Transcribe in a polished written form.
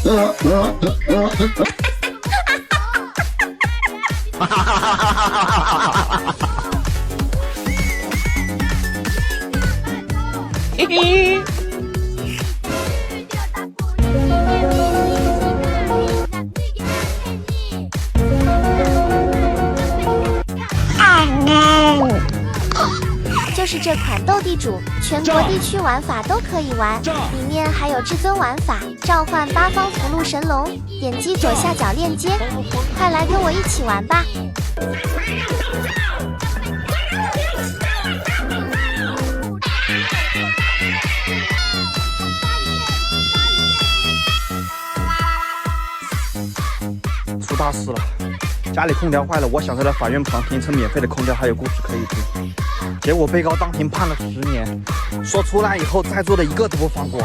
嘿嘿。就是这款斗地主，全国地区玩法都可以玩，里面还有至尊玩法，召唤八方福禄神龙。点击左下角链接，快来跟我一起玩吧！出大事了！家里空调坏了，我想在了法院旁听一层免费的空调，还有故事可以听。结果被告当庭判了10年，说出来以后在座的一个都不放过。